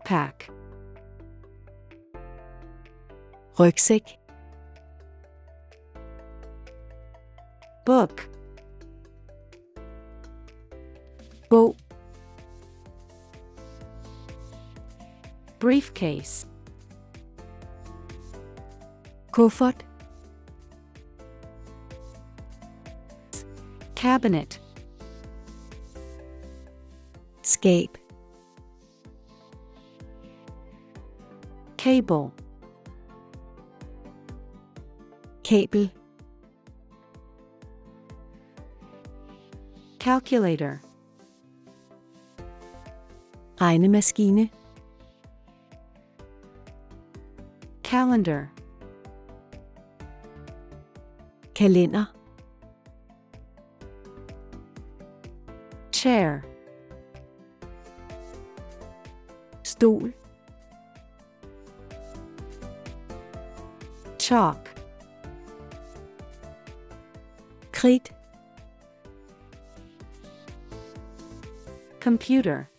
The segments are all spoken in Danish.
Backpack. Rygsæk. Book. Bog. Briefcase. Kuffert. Cabinet. Skab. Kabel. Kabel. Calculator. Regnemaskine. Calendar. Kalender. Chair. Stol. Chalk. Kridt. Computer.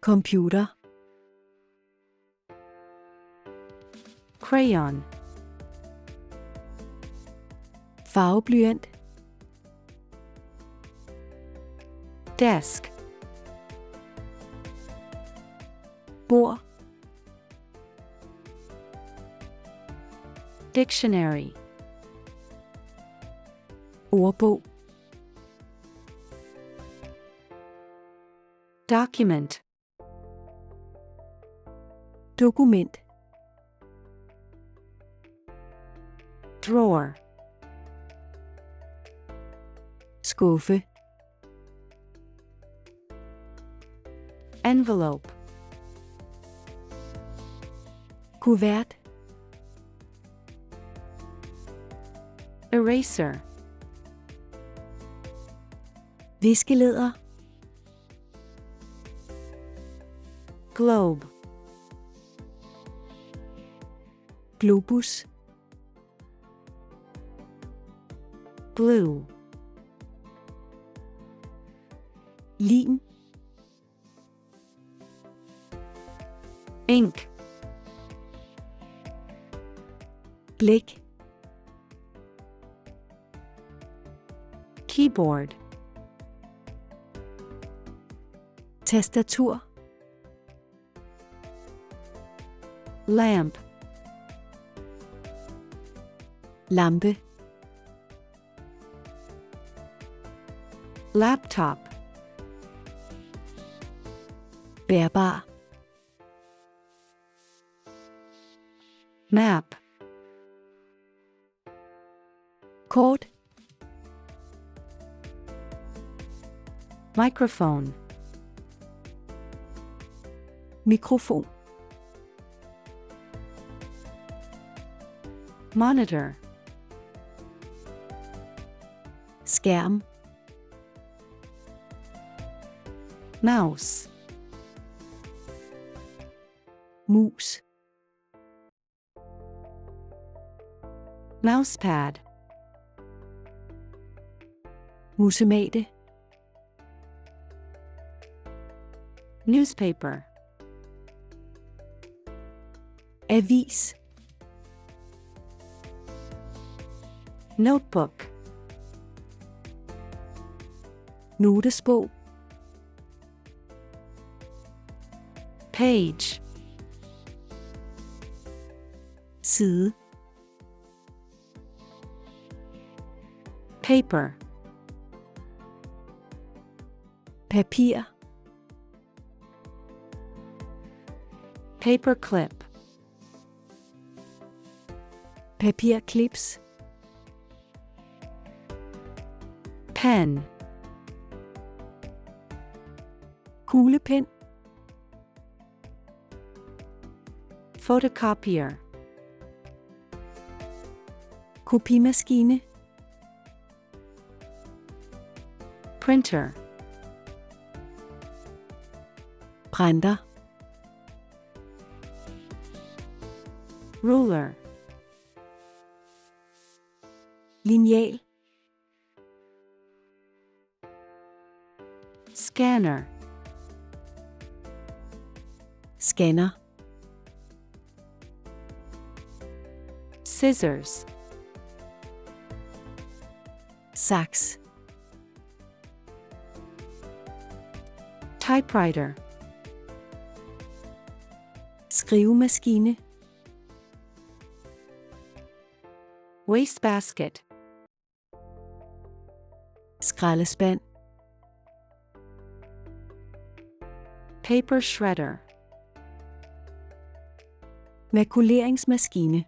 Computer. Crayon. Farveblyant. Desk. Bord. Dictionary. Ordbog. Document. Dokument. Drawer. Skuffe. Envelope. Kuvert. Eraser. Viskelæder. Globe. Globus. Glue. Lim. Ink. Blæk. Keyboard. Tastatur. Lamp. Lampe. Laptop. Bærbar. Map. Kort. Microphone. Mikrofon. Monitor. Skærm. Mouse. Mus. Mousepad. Musemate. Newspaper. Avis. Notebook. Scanner. Scanner. Scissors. Saks. Typewriter. Skrivemaskine. Wastebasket. Skraldespand. Paper shredder. Makuleringsmaskine.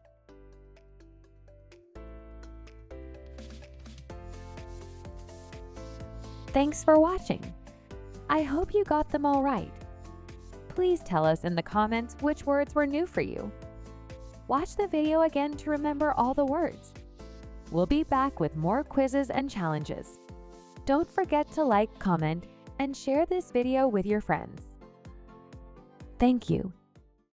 Thanks for watching. I hope you got them all right. Please tell us in the comments which words were new for you. Watch the video again to remember all the words. We'll be back with more quizzes and challenges. Don't forget to like, comment, and share this video with your friends. Thank you.